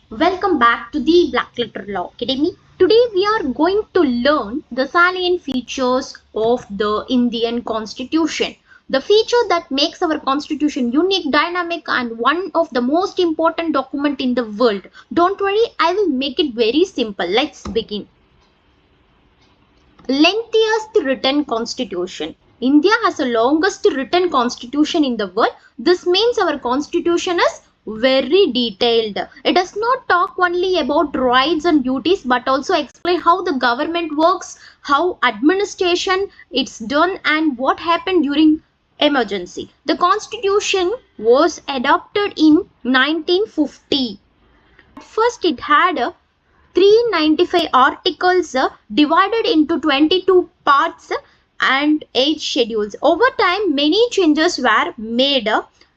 Welcome back to the Black Letter Law Academy. Today we are going to learn the salient features of the Indian Constitution. The feature that makes our Constitution unique, dynamic and one of the most important document in the world. Don't worry, I will make it very simple. Let's begin. Lengthiest written constitution. India has the longest written constitution in the world. This means our constitution is very detailed. It does not talk only about rights and duties but also explain how the government works, how administration is done and what happened during emergency. The constitution was adopted in 1950. At first it had 395 articles divided into 22 parts and 8 schedules. Over time, many changes were made.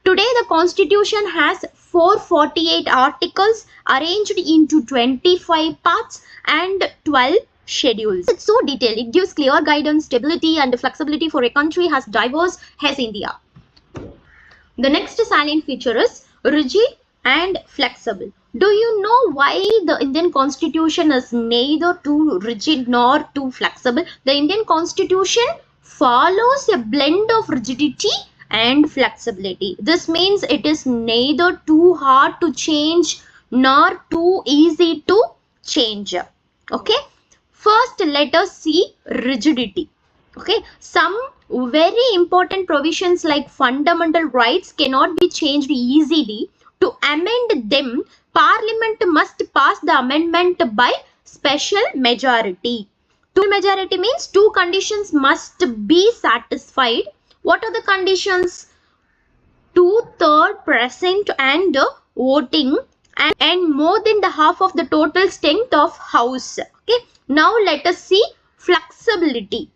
Today, the Constitution has 448 articles arranged into 25 parts and 12 schedules. It's so detailed. It gives clear guidance, stability and flexibility for a country as diverse as India. The next salient feature is rigid and flexible. Do you know why the Indian Constitution is neither too rigid nor too flexible? The Indian Constitution follows a blend of rigidity and flexibility. This means it is neither too hard to change nor too easy to change. Okay. First, let us see rigidity. Okay. Some very important provisions like fundamental rights cannot be changed easily. To amend them, Parliament must pass the amendment by special majority. Special majority means two conditions must be satisfied. What are the conditions? 2/3 present and voting and more than the half of the total strength of House. Okay. Now let us see flexibility.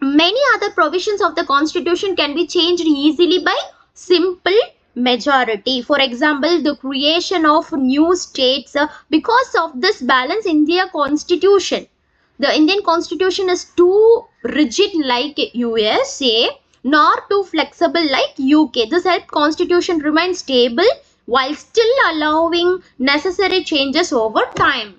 Many other provisions of the Constitution can be changed easily by simple majority. For example, the creation of new states. Because of this balance, Indian Constitution. The Indian Constitution is too rigid like USA, nor too flexible like UK. This helps Constitution remain stable while still allowing necessary changes over time.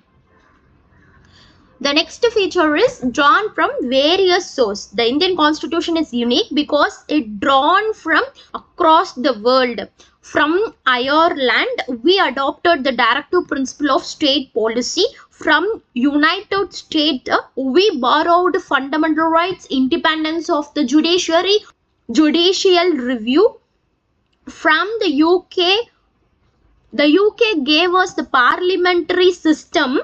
The next feature is drawn from various sources. The Indian Constitution is unique because it drawn from across the world. From Ireland, we adopted the directive principle of state policy. From United States, we borrowed fundamental rights, independence of the judiciary, judicial review. From the UK gave us the parliamentary system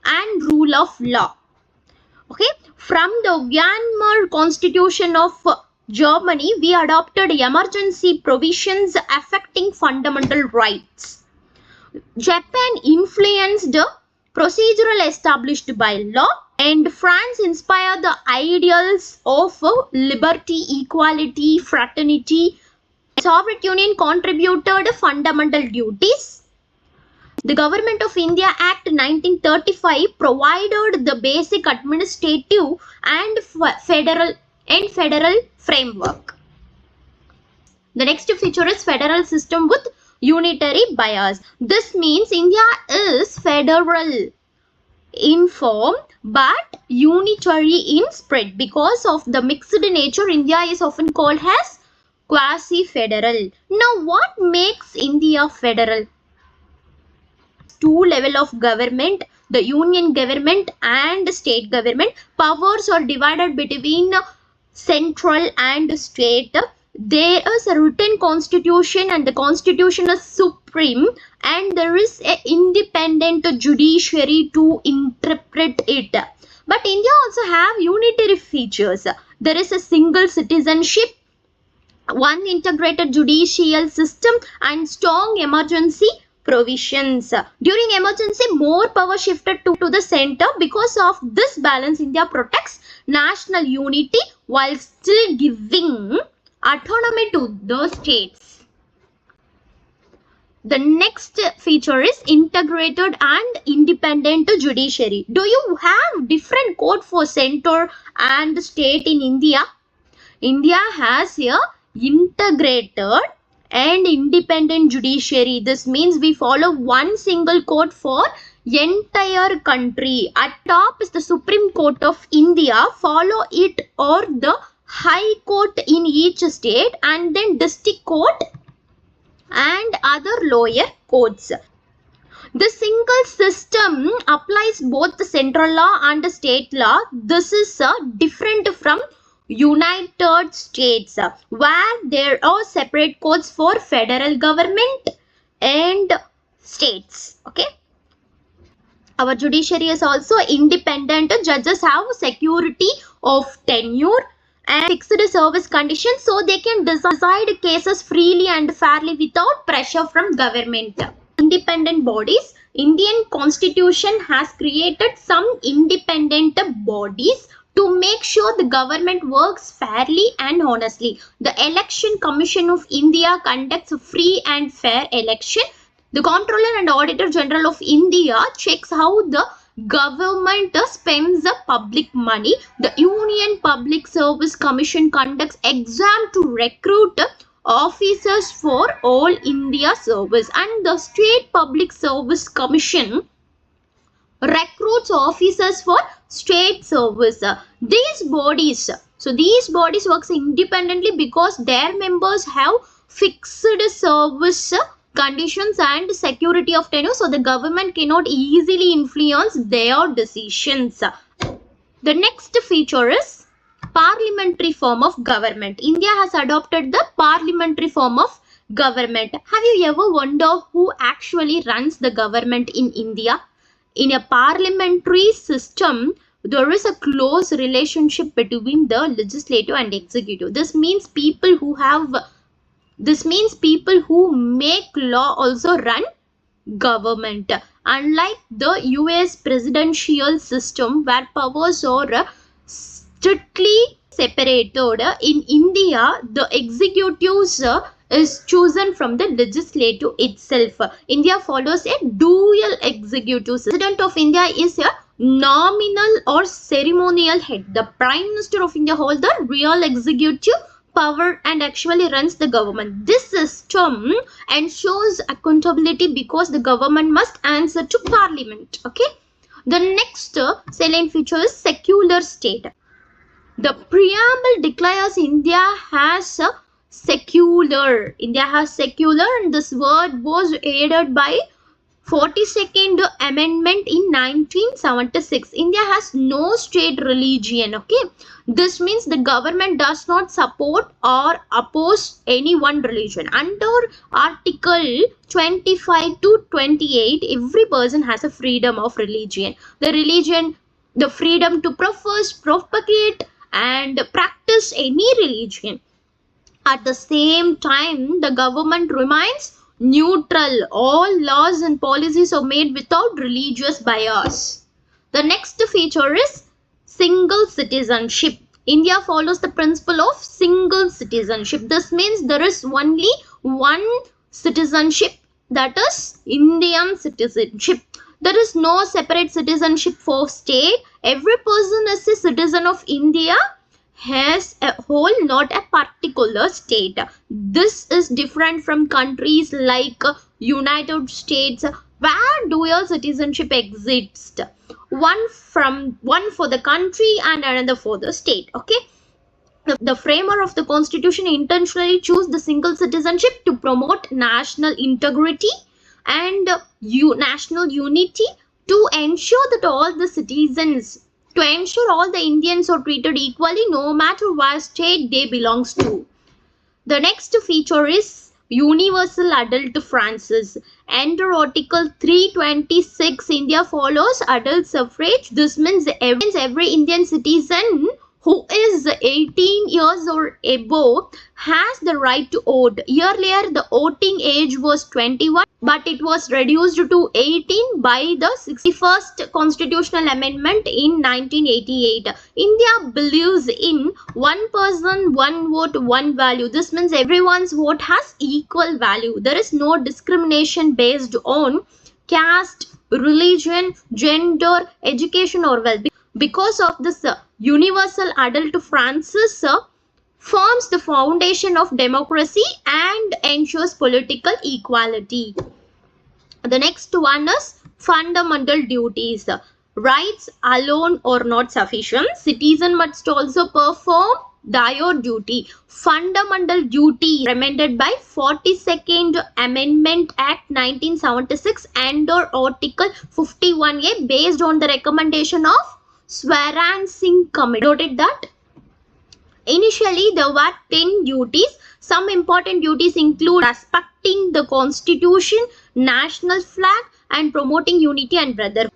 and rule of law. Okay. From the Weimar Constitution of Germany, we adopted emergency provisions affecting fundamental rights. Japan influenced the procedural established by law, and France inspired the ideals of liberty, equality, fraternity. Soviet Union contributed fundamental duties. The Government of India Act 1935 provided the basic administrative and federal framework. The next feature is federal system with unitary bias. This means India is federal in form but unitary in spread. Because of the mixed nature, India is often called as quasi-federal. Now, what makes India federal? Two levels of government, the union government and state government. Powers are divided between central and state. There is a written constitution and the constitution is supreme, and there is an independent judiciary to interpret it. But India also have unitary features. There is a single citizenship, one integrated judicial system and strong emergency provisions. During emergency, more power shifted to the center. Because of this balance, India protects national unity while still giving autonomy to the states. The next feature is integrated and independent judiciary. Do you have different code for center and state in India? India has a integrated and independent judiciary. This means we follow one single court for entire country. At top is the Supreme Court of India, follow it or the High Court in each state, and then District Court and other lower courts. The single system applies both the central law and the state law. This is different from United States, where there are separate courts for federal government and states. Okay. Our judiciary is also independent. Judges have security of tenure and fixed service conditions, so they can decide cases freely and fairly without pressure from government. Independent bodies. Indian Constitution has created some independent bodies to make sure the government works fairly and honestly. The Election Commission of India conducts a free and fair election. The Comptroller and Auditor General of India checks how the government spends the public money. The Union Public Service Commission conducts exam to recruit officers for all India service, and the State Public Service Commission recruits officers for state service. These bodies works independently because their members have fixed service conditions and security of tenure, so the government cannot easily influence their decisions. The next feature is parliamentary form of government. India has adopted the parliamentary form of government. Have you ever wondered who actually runs the government in India? In a parliamentary system, there is a close relationship between the legislative and executive. This means people who make law also run government. Unlike the US presidential system where powers are strictly separated, in India the executives is chosen from the legislative itself. India follows a dual executive system. President of India is a nominal or ceremonial head. The Prime Minister of India holds the real executive power and actually runs the government. This system ensures accountability because the government must answer to Parliament. Okay. The next salient feature is secular state. The preamble declares India has secular, and this word was added by 42nd Amendment in 1976. India has no state religion. Okay, this means the government does not support or oppose any one religion. Under Article 25 to 28, every person has a freedom of religion. The freedom to profess, propagate, and practice any religion. At the same time, the government remains neutral. All laws and policies are made without religious bias. The next feature is single citizenship. India follows the principle of single citizenship. This means there is only one citizenship, that is Indian citizenship. There is no separate citizenship for state. Every person is a citizen of India as a whole, not a particular state. This is different from countries like United States where dual citizenship exists. One for the country and another for the state. Okay. The framer of the constitution intentionally chose the single citizenship to promote national integrity and national unity, to ensure all the Indians are treated equally no matter what state they belong to. The next feature is universal adult franchise. Under Article 326, India follows adult suffrage. This means every Indian citizen who is 18 years or above has the right to vote. Earlier, the voting age was 21, but it was reduced to 18 by the 61st Constitutional Amendment in 1988. India believes in one person, one vote, one value. This means everyone's vote has equal value. There is no discrimination based on caste, religion, gender, education or wealth. Because of this universal adult franchise, forms the foundation of democracy and ensures political equality. The next one is fundamental duties. Rights alone are not sufficient. Citizen must also perform their duty. Fundamental duty recommended by 42nd Amendment Act 1976 under Article 51A based on the recommendation of Swaran Singh Committee. Noted that initially there were 10 duties. Some important duties include respecting the constitution, national flag, and promoting unity and brotherhood.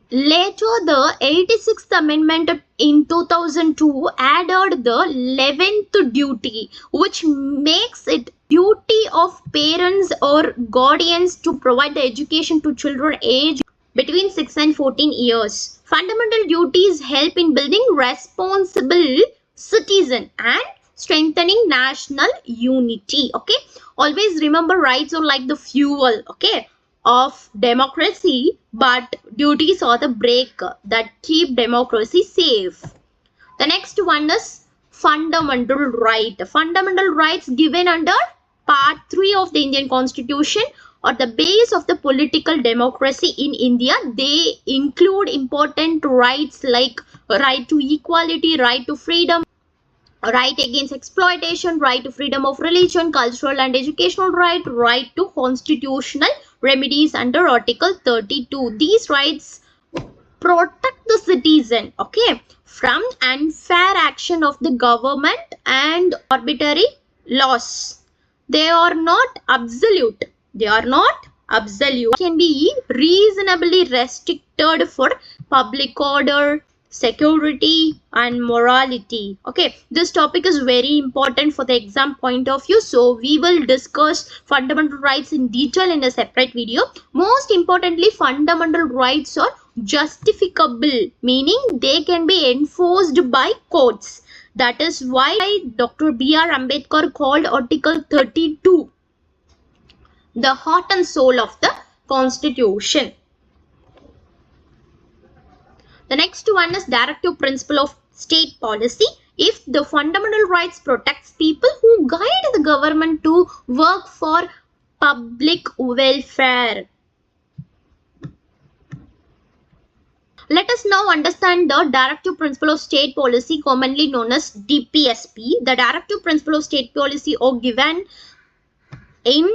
Later, the 86th Amendment in 2002 added the 11th duty, which makes it duty of parents or guardians to provide the education to children aged between 6 and 14 years. Fundamental duties help in building responsible citizen and strengthening national unity. Okay, always remember, rights are like the fuel, okay, of democracy, but duties are the brake that keep democracy safe. The next one is fundamental right. Fundamental rights given under part 3 of the Indian Constitution are the base of the political democracy in India. They include important rights like right to equality, right to freedom, right against exploitation, right to freedom of religion, cultural and educational right, right to constitutional remedies under Article 32. These rights protect the citizen, okay, from unfair action of the government and arbitrary laws. They are not absolute. They are not absolute. Can be reasonably restricted for public order, security, and morality. Okay, this topic is very important for the exam point of view, so we will discuss fundamental rights in detail in a separate video. Most importantly, fundamental rights are justificable, meaning they can be enforced by courts. That is why Dr. B.R. Ambedkar called Article 32 the heart and soul of the Constitution. The next one is Directive Principle of State Policy. If the fundamental rights protects people who guide the government to work for public welfare. Let us now understand the Directive Principle of State Policy, commonly known as DPSP. The Directive Principle of State Policy are given in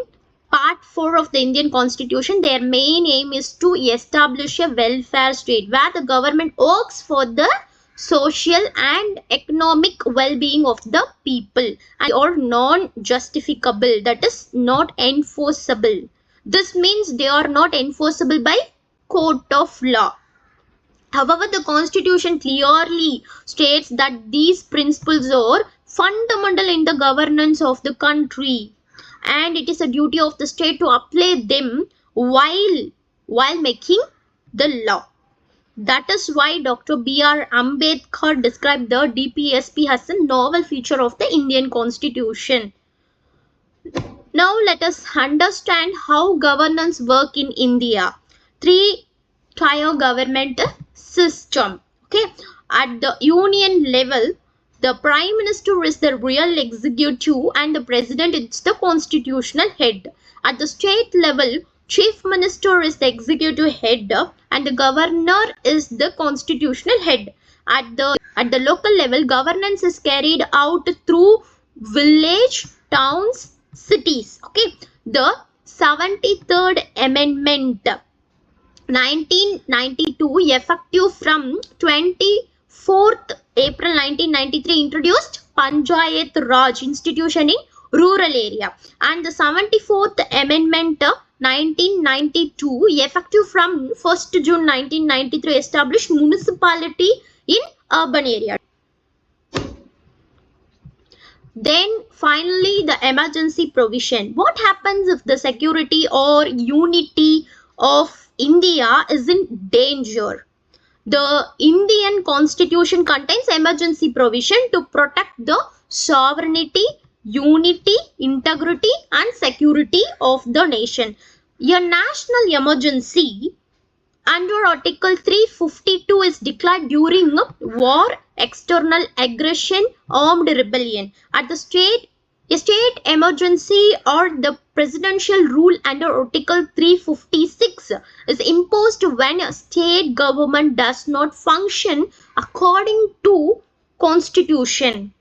Part 4 of the Indian Constitution. Their main aim is to establish a welfare state where the government works for the social and economic well-being of the people, and are non-justificable, that is not enforceable. This means they are not enforceable by court of law. However, the Constitution clearly states that these principles are fundamental in the governance of the country, and it is a duty of the state to apply them while making the law. That is why Dr. B.R. Ambedkar described the DPSP as a novel feature of the Indian Constitution. Now let us understand how governance work in India. Three-tier government system. Okay, at the union level, the Prime Minister is the real executive and the President is the constitutional head. At the state level, Chief Minister is the executive head and the Governor is the constitutional head. At the local level, governance is carried out through village, towns, cities. Okay, the 73rd Amendment 1992, effective from 24th April 1993, introduced Panchayat Raj institution in rural area, and the 74th Amendment 1992, effective from 1st June 1993, established municipality in urban area. Then finally, the emergency provision. What happens if the security or unity of India is in danger? The Indian Constitution contains emergency provision to protect the sovereignty, unity, integrity and security of the nation. A national emergency Under Article 352 is declared during war, external aggression, armed rebellion. At the state emergency or the presidential rule under Article 356 is imposed when a state government does not function according to constitution.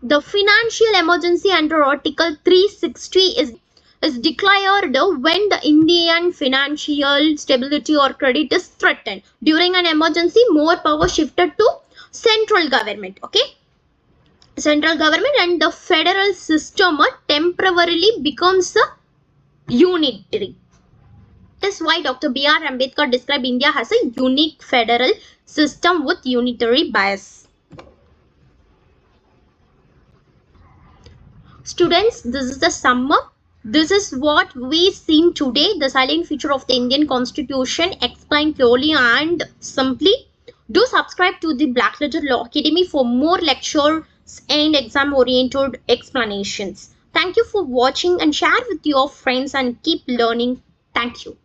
The financial emergency under Article 360 is declared when the Indian financial stability or credit is threatened. During an emergency, more power shifted to central government. Okay, central government, and the federal system temporarily becomes unitary. That's why Dr. B.R. Ambedkar described India as a unique federal system with unitary bias. Students, this is the sum up. This is what we seen today, the silent feature of the Indian Constitution explained clearly and simply. Do subscribe to the Black Letter Law Academy for more lectures and exam oriented explanations. Thank you for watching and share with your friends and keep learning. Thank you.